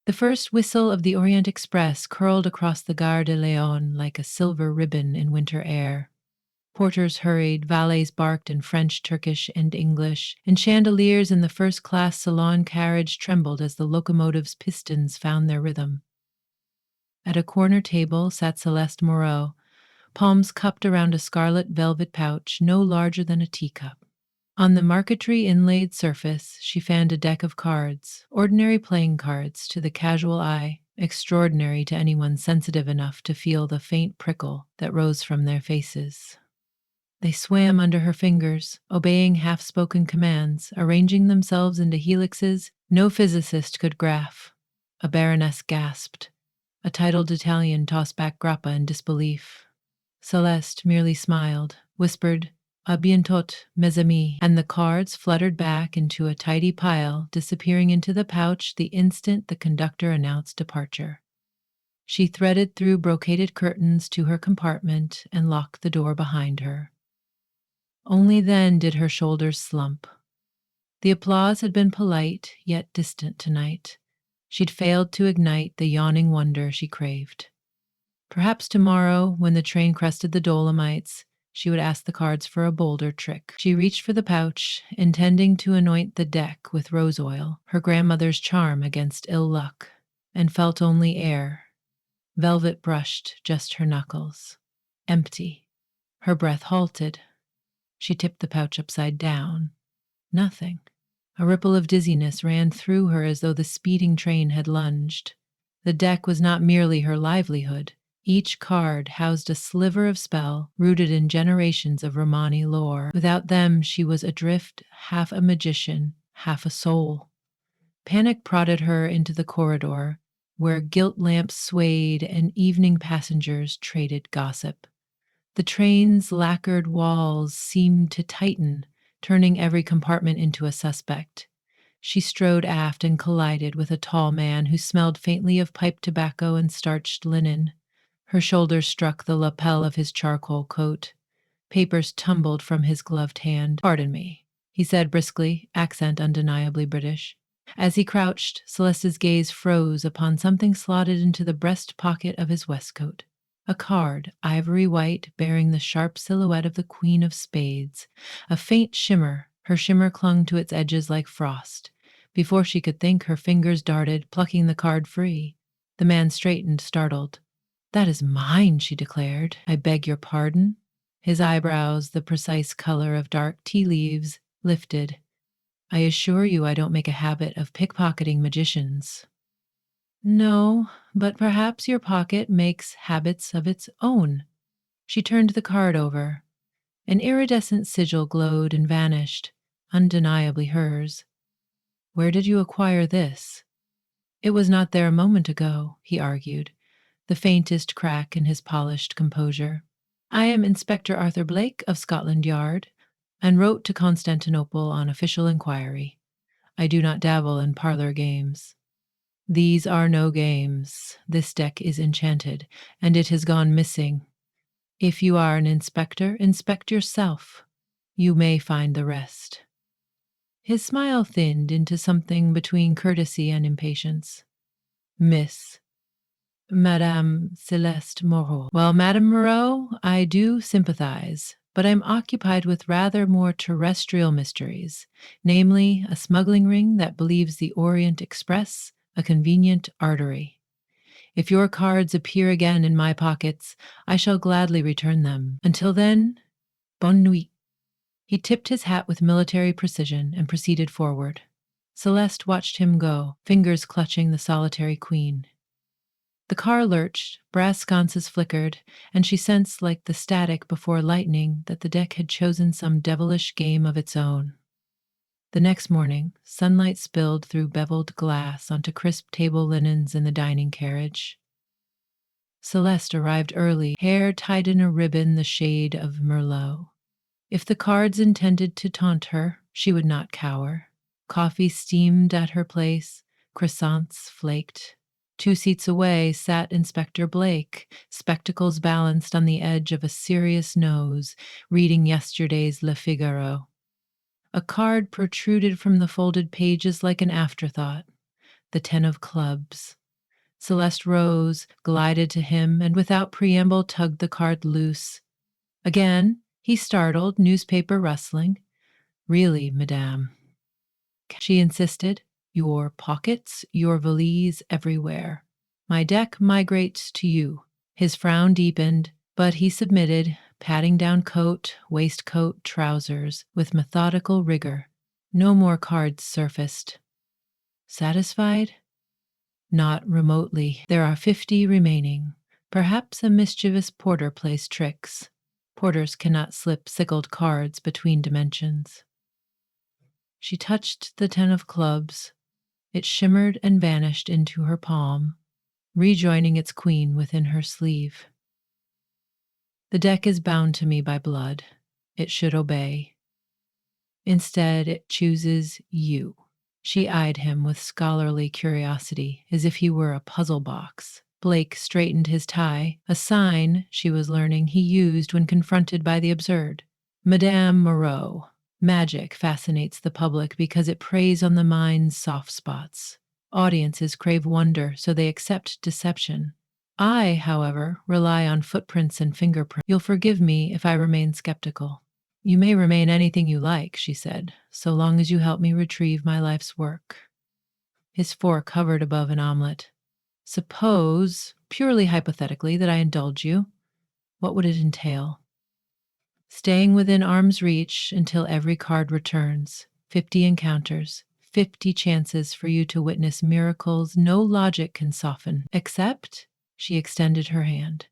The first whistle of the Orient Express curled across the Gare de Lyon like a silver ribbon in winter air. Porters hurried, valets barked in French, Turkish, and English, and chandeliers in the first-class salon carriage trembled as the locomotive's pistons found their rhythm. At a corner table sat Celeste Moreau, palms cupped around a scarlet velvet pouch no larger than a teacup. On the marquetry inlaid surface, she fanned a deck of cards, ordinary playing cards to the casual eye, extraordinary to anyone sensitive enough to feel the faint prickle that rose from their faces. They swam under her fingers, obeying half-spoken commands, arranging themselves into helixes no physicist could graph. A baroness gasped. A titled Italian tossed back grappa in disbelief. Celeste merely smiled, whispered, "A bientôt, mes amis," and the cards fluttered back into a tidy pile, disappearing into the pouch the instant the conductor announced departure. She threaded through brocaded curtains to her compartment and locked the door behind her. Only then did her shoulders slump. The applause had been polite, yet distant tonight. She'd failed to ignite the yawning wonder she craved. Perhaps tomorrow, when the train crested the Dolomites, she would ask the cards for a bolder trick. She reached for the pouch, intending to anoint the deck with rose oil, her grandmother's charm against ill luck, and felt only air. Velvet brushed just her knuckles. Empty. Her breath halted. She tipped the pouch upside down. Nothing. A ripple of dizziness ran through her as though the speeding train had lunged. The deck was not merely her livelihood. Each card housed a sliver of spell rooted in generations of Romani lore. Without them, she was adrift, half a magician, half a soul. Panic prodded her into the corridor, where gilt lamps swayed and evening passengers traded gossip. The train's lacquered walls seemed to tighten, turning every compartment into a suspect. She strode aft and collided with a tall man who smelled faintly of pipe tobacco and starched linen. Her shoulders struck the lapel of his charcoal coat. Papers tumbled from his gloved hand. "Pardon me," he said briskly, accent undeniably British. As he crouched, Celeste's gaze froze upon something slotted into the breast pocket of his waistcoat. A card, ivory white, bearing the sharp silhouette of the Queen of Spades. A faint shimmer, her shimmer clung to its edges like frost. Before she could think, her fingers darted, plucking the card free. The man straightened, startled. "That is mine," she declared. "I beg your pardon?" His eyebrows, the precise color of dark tea leaves, lifted. "I assure you I don't make a habit of pickpocketing magicians." "No, but perhaps your pocket makes habits of its own." She turned the card over. An iridescent sigil glowed and vanished, undeniably hers. "Where did you acquire this?" "It was not there a moment ago," he argued, the faintest crack in his polished composure. "I am Inspector Arthur Blake of Scotland Yard, and wrote to Constantinople on official inquiry. I do not dabble in parlor games." "These are no games. This deck is enchanted, and it has gone missing. If you are an inspector, inspect yourself. You may find the rest." His smile thinned into something between courtesy and impatience. "Miss Madame Celeste Moreau." "Well, Madame Moreau, I do sympathize, but I'm occupied with rather more terrestrial mysteries, namely a smuggling ring that believes the Orient Express a convenient artery. If your cards appear again in my pockets, I shall gladly return them. Until then, bonne nuit." He tipped his hat with military precision and proceeded forward. Celeste watched him go, fingers clutching the solitary queen. The car lurched, brass sconces flickered, and she sensed, like the static before lightning, that the deck had chosen some devilish game of its own. The next morning, sunlight spilled through beveled glass onto crisp table linens in the dining carriage. Celeste arrived early, hair tied in a ribbon the shade of Merlot. If the cards intended to taunt her, she would not cower. Coffee steamed at her place, croissants flaked. 2 seats away sat Inspector Blake, spectacles balanced on the edge of a serious nose, reading yesterday's Le Figaro. A card protruded from the folded pages like an afterthought. The 10 of clubs. Celeste rose, glided to him, and without preamble tugged the card loose. Again, he startled, newspaper rustling. Really, madame, she insisted. Your pockets, your valise, everywhere. My deck migrates to you. His frown deepened, but he submitted, patting down coat, waistcoat, trousers, with methodical rigor. No more cards surfaced. Satisfied? Not remotely. There are 50 remaining. Perhaps a mischievous porter plays tricks. Porters cannot slip sickled cards between dimensions. She touched the 10 of clubs. It shimmered and vanished into her palm, rejoining its queen within her sleeve. The deck is bound to me by blood. It should obey. Instead, it chooses you. She eyed him with scholarly curiosity, as if he were a puzzle box. Blake straightened his tie, a sign, she was learning, he used when confronted by the absurd. Madame Moreau. Magic fascinates the public because it preys on the mind's soft spots. Audiences crave wonder, so they accept deception. I, however, rely on footprints and fingerprints. You'll forgive me if I remain skeptical. You may remain anything you like, she said, so long as you help me retrieve my life's work. His fork hovered above an omelet. Suppose, purely hypothetically, that I indulge you. What would it entail? Staying within arm's reach until every card returns. 50 encounters. 50 chances for you to witness miracles no logic can soften. Except, she extended her hand.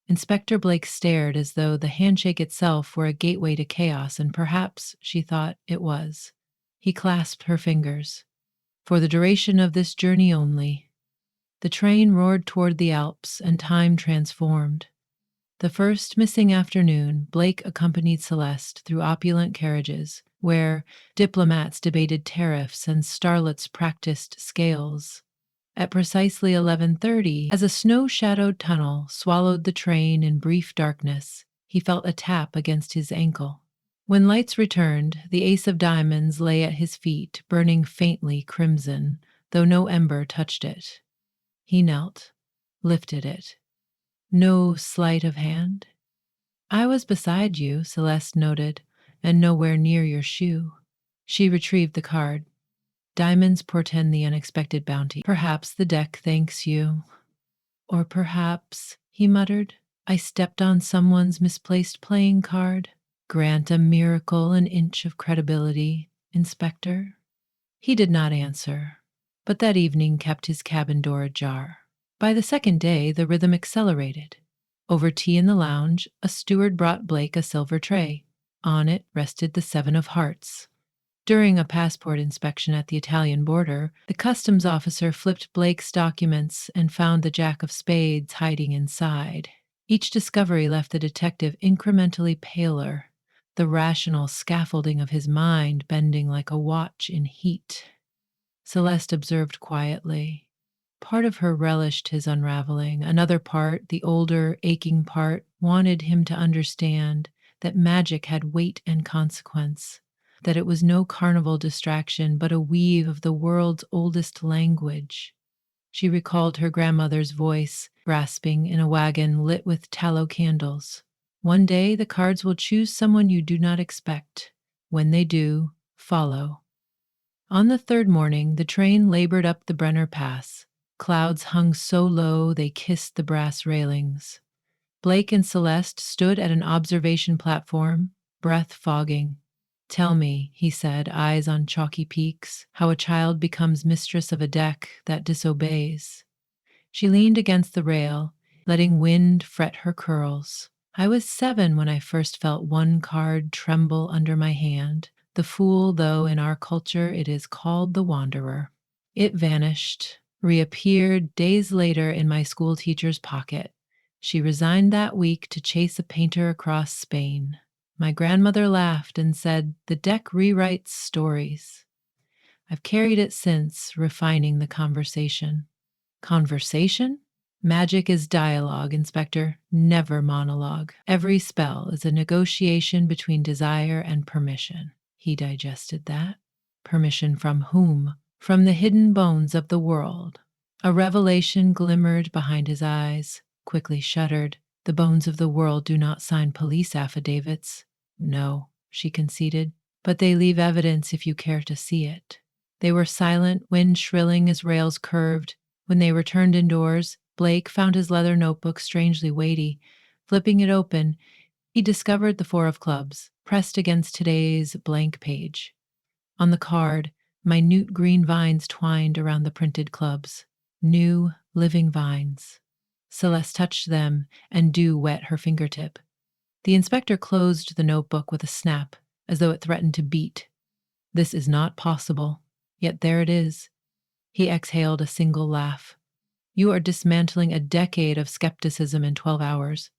Inspector Blake stared as though the handshake itself were a gateway to chaos, and perhaps, she thought, it was. He clasped her fingers. For the duration of this journey only. The train roared toward the Alps, and time transformed. The first missing afternoon, Blake accompanied Celeste through opulent carriages, where diplomats debated tariffs and starlets practiced scales. At precisely 11:30, as a snow-shadowed tunnel swallowed the train in brief darkness, he felt a tap against his ankle. When lights returned, the ace of diamonds lay at his feet, burning faintly crimson, though no ember touched it. He knelt, lifted it. No sleight of hand? I was beside you, Celeste noted, and nowhere near your shoe. She retrieved the card. Diamonds portend the unexpected bounty. Perhaps the deck thanks you. Or perhaps, he muttered, I stepped on someone's misplaced playing card. Grant a miracle an inch of credibility, Inspector. He did not answer, but that evening kept his cabin door ajar. By the second day, the rhythm accelerated. Over tea in the lounge, a steward brought Blake a silver tray. On it rested the 7 of hearts. During a passport inspection at the Italian border, the customs officer flipped Blake's documents and found the Jack of Spades hiding inside. Each discovery left the detective incrementally paler, the rational scaffolding of his mind bending like a watch in heat. Celeste observed quietly. Part of her relished his unraveling. Another part, the older, aching part, wanted him to understand that magic had weight and consequence, that it was no carnival distraction, but a weave of the world's oldest language. She recalled her grandmother's voice, rasping in a wagon lit with tallow candles. One day the cards will choose someone you do not expect. When they do, follow. On the third morning, the train labored up the Brenner Pass. Clouds hung so low they kissed the brass railings. Blake and Celeste stood at an observation platform, breath fogging. Tell me, he said, eyes on chalky peaks, how a child becomes mistress of a deck that disobeys. She leaned against the rail, letting wind fret her curls. I was 7 when I first felt one card tremble under my hand, the fool, though in our culture it is called the wanderer. It vanished, reappeared days later in my school teacher's pocket. She resigned that week to chase a painter across Spain. My grandmother laughed and said, the deck rewrites stories. I've carried it since, refining the conversation. Conversation? Magic is dialogue, Inspector, never monologue. Every spell is a negotiation between desire and permission. He digested that. Permission from whom? From the hidden bones of the world. A revelation glimmered behind his eyes, quickly shuddered. The bones of the world do not sign police affidavits. No, she conceded, but they leave evidence if you care to see it. They were silent, wind shrilling as rails curved. When they returned indoors, Blake found his leather notebook strangely weighty. Flipping it open, he discovered the four of clubs, pressed against today's blank page. On the card, minute green vines twined around the printed clubs. New, living vines. Celeste touched them, and dew wet her fingertip. The inspector closed the notebook with a snap, as though it threatened to beat. This is not possible. Yet there it is. He exhaled a single laugh. You are dismantling a decade of skepticism in 12 hours.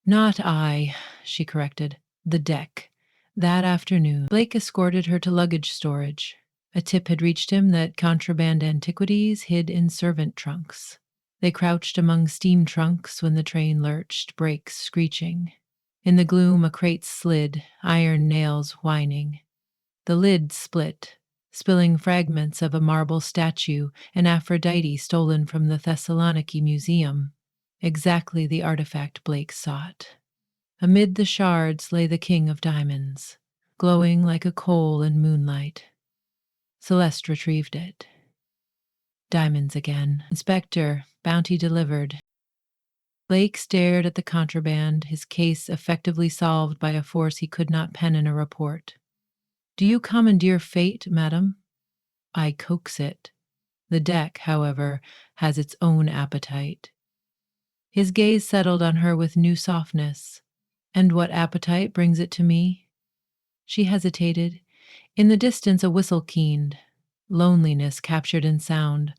Not I, she corrected. The deck. That afternoon, Blake escorted her to luggage storage. A tip had reached him that contraband antiquities hid in servant trunks. They crouched among steam trunks when the train lurched, brakes screeching. In the gloom, a crate slid, iron nails whining. The lid split, spilling fragments of a marble statue, an Aphrodite stolen from the Thessaloniki Museum. Exactly the artifact Blake sought. Amid the shards lay the king of diamonds, glowing like a coal in moonlight. Celeste retrieved it. Diamonds again. Inspector, bounty delivered. Blake stared at the contraband, his case effectively solved by a force he could not pen in a report. Do you commandeer fate, madam? I coax it. The deck, however, has its own appetite. His gaze settled on her with new softness. And what appetite brings it to me? She hesitated. In the distance, a whistle keened. Loneliness captured in sound.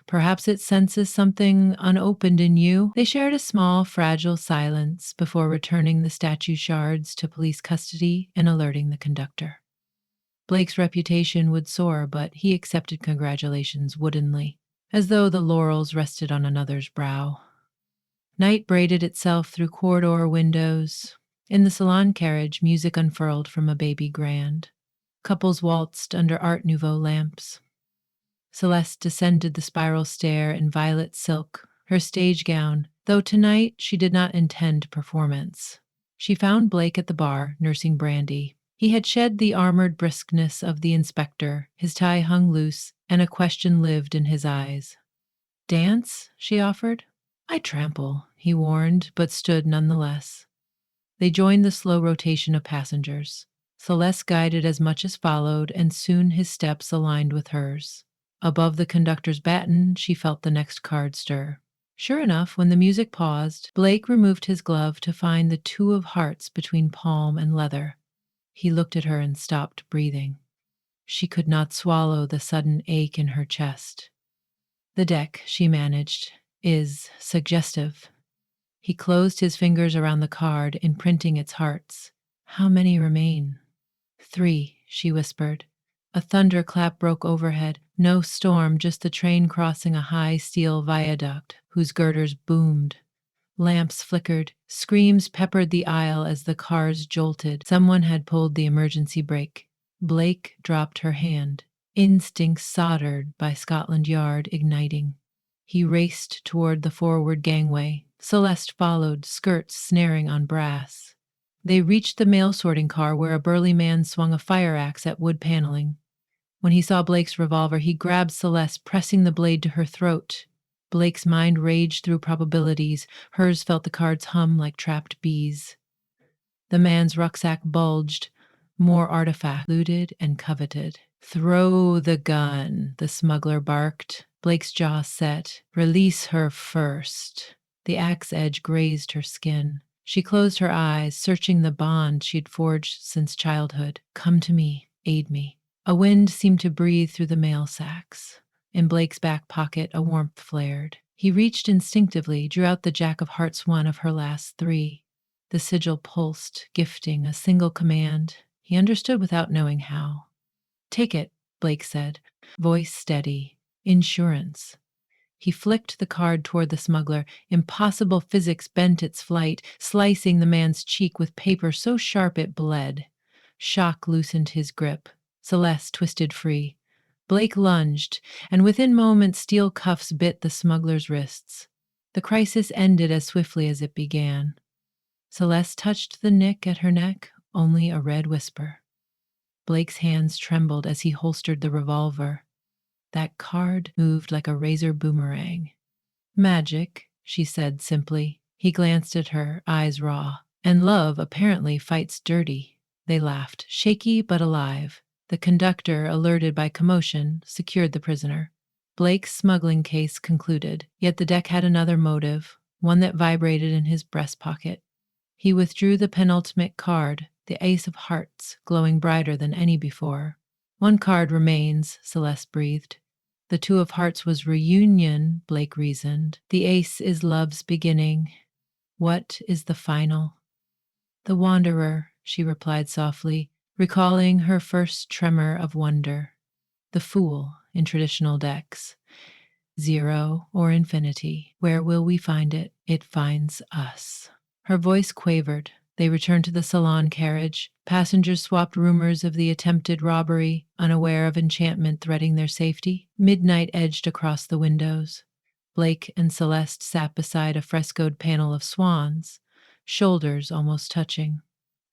Perhaps it senses something unopened in you. They shared a small, fragile silence before returning the statue shards to police custody and alerting the conductor. Blake's reputation would soar, but he accepted congratulations woodenly, as though the laurels rested on another's brow. Night braided itself through corridor windows. In the salon carriage, music unfurled from a baby grand. Couples waltzed under Art Nouveau lamps. Celeste descended the spiral stair in violet silk, her stage gown, though tonight she did not intend performance. She found Blake at the bar, nursing brandy. He had shed the armored briskness of the inspector, his tie hung loose, and a question lived in his eyes. Dance? She offered. I trample, he warned, but stood nonetheless. They joined the slow rotation of passengers. Celeste guided as much as followed, and soon his steps aligned with hers. Above the conductor's baton, she felt the next card stir. Sure enough, when the music paused, Blake removed his glove to find the two of hearts between palm and leather. He looked at her and stopped breathing. She could not swallow the sudden ache in her chest. The deck, she managed, is suggestive. He closed his fingers around the card, imprinting its hearts. How many remain? 3, she whispered. A thunderclap broke overhead. No storm, just the train crossing a high steel viaduct whose girders boomed. Lamps flickered. Screams peppered the aisle as the cars jolted. Someone had pulled the emergency brake. Blake dropped her hand. Instincts soldered by Scotland Yard igniting. He raced toward the forward gangway. Celeste followed, skirts snaring on brass. They reached the mail sorting car where a burly man swung a fire axe at wood paneling. When he saw Blake's revolver, he grabbed Celeste, pressing the blade to her throat. Blake's mind raged through probabilities. Hers felt the cards hum like trapped bees. The man's rucksack bulged. More artifacts, looted and coveted. Throw the gun, the smuggler barked. Blake's jaw set. Release her first. The axe edge grazed her skin. She closed her eyes, searching the bond she'd forged since childhood. Come to me. Aid me. A wind seemed to breathe through the mail sacks. In Blake's back pocket, a warmth flared. He reached instinctively, drew out the Jack of Hearts, one of her last 3. The sigil pulsed, gifting a single command. He understood without knowing how. Take it, Blake said, voice steady. Insurance. He flicked the card toward the smuggler. Impossible physics bent its flight, slicing the man's cheek with paper so sharp it bled. Shock loosened his grip. Celeste twisted free. Blake lunged, and within moments steel cuffs bit the smuggler's wrists. The crisis ended as swiftly as it began. Celeste touched the nick at her neck, only a red whisper. Blake's hands trembled as he holstered the revolver. That card moved like a razor boomerang. Magic, she said simply. He glanced at her, eyes raw. And love apparently fights dirty. They laughed, shaky but alive. The conductor, alerted by commotion, secured the prisoner. Blake's smuggling case concluded, yet the deck had another motive, one that vibrated in his breast pocket. He withdrew the penultimate card, the Ace of Hearts, glowing brighter than any before. One card remains, Celeste breathed. The Two of Hearts was reunion, Blake reasoned. The Ace is love's beginning. What is the final? The Wanderer, she replied softly, recalling her first tremor of wonder. The Fool, in traditional decks. Zero or infinity. Where will we find it? It finds us. Her voice quavered. They returned to the salon carriage. Passengers swapped rumors of the attempted robbery, unaware of enchantment threatening their safety. Midnight edged across the windows. Blake and Celeste sat beside a frescoed panel of swans, shoulders almost touching.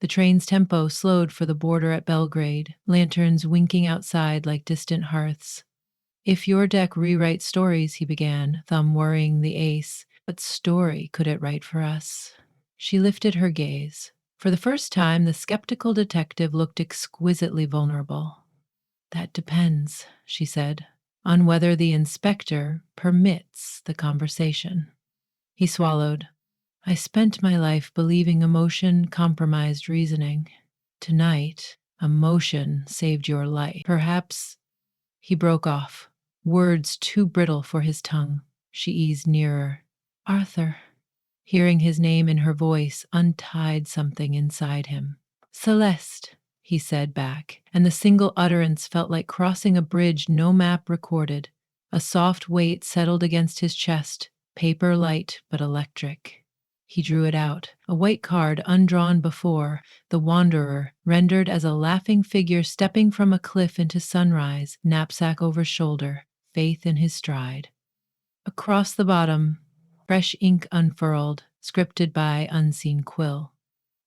The train's tempo slowed for the border at Belgrade, lanterns winking outside like distant hearths. If your deck rewrites stories, he began, thumb worrying the ace, what story could it write for us? She lifted her gaze. For the first time, the skeptical detective looked exquisitely vulnerable. That depends, she said, on whether the inspector permits the conversation. He swallowed. I spent my life believing emotion compromised reasoning. Tonight, emotion saved your life. Perhaps. He broke off, words too brittle for his tongue. She eased nearer. Arthur. Hearing his name in her voice untied something inside him. Celeste, he said back, and the single utterance felt like crossing a bridge no map recorded. A soft weight settled against his chest, paper light but electric. He drew it out, a white card undrawn before, the Wanderer, rendered as a laughing figure stepping from a cliff into sunrise, knapsack over shoulder, faith in his stride. Across the bottom, fresh ink unfurled, scripted by unseen quill.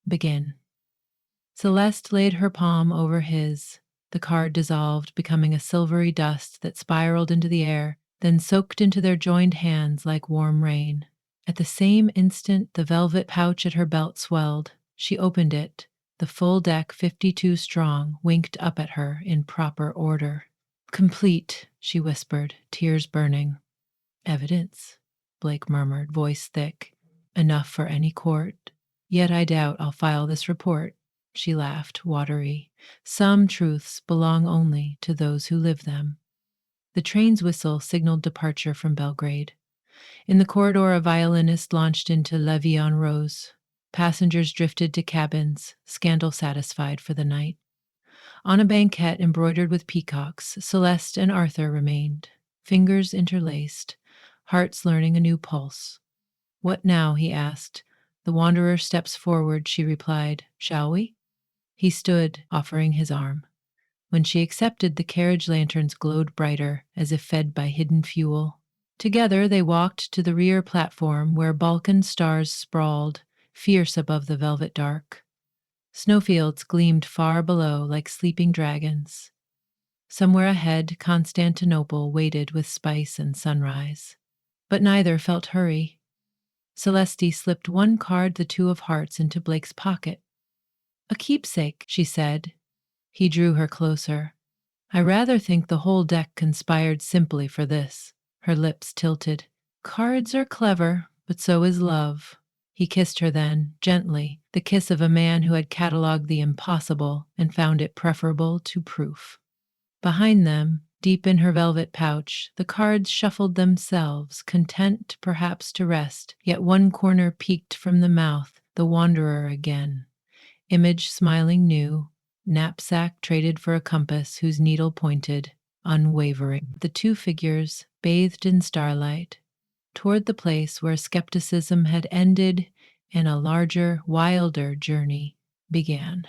Begin. Celeste laid her palm over his. The card dissolved, becoming a silvery dust that spiraled into the air, then soaked into their joined hands like warm rain. At the same instant, the velvet pouch at her belt swelled. She opened it. The full deck, 52 strong, winked up at her in proper order. Complete, she whispered, tears burning. Evidence, Blake murmured, voice thick. Enough for any court. Yet I doubt I'll file this report. She laughed, watery. Some truths belong only to those who live them. The train's whistle signaled departure from Belgrade. In the corridor, a violinist launched into La Vie en Rose. Passengers drifted to cabins, scandal satisfied for the night. On a banquette embroidered with peacocks, Celeste and Arthur remained, fingers interlaced, hearts learning a new pulse. What now? He asked. The Wanderer steps forward, she replied. Shall we? He stood, offering his arm. When she accepted, the carriage lanterns glowed brighter, as if fed by hidden fuel. Together they walked to the rear platform where Balkan stars sprawled, fierce above the velvet dark. Snowfields gleamed far below like sleeping dragons. Somewhere ahead, Constantinople waited with spice and sunrise. But neither felt hurry. Celeste slipped one card, the Two of Hearts, into Blake's pocket. A keepsake, she said. He drew her closer. I rather think the whole deck conspired simply for this. Her lips tilted. Cards are clever, but so is love. He kissed her then, gently, the kiss of a man who had catalogued the impossible and found it preferable to proof. Behind them, deep in her velvet pouch, the cards shuffled themselves, content perhaps to rest, yet one corner peeked from the mouth, the Wanderer again. Image smiling new, knapsack traded for a compass whose needle pointed, unwavering. The two figures, bathed in starlight, toward the place where skepticism had ended and a larger, wilder journey began.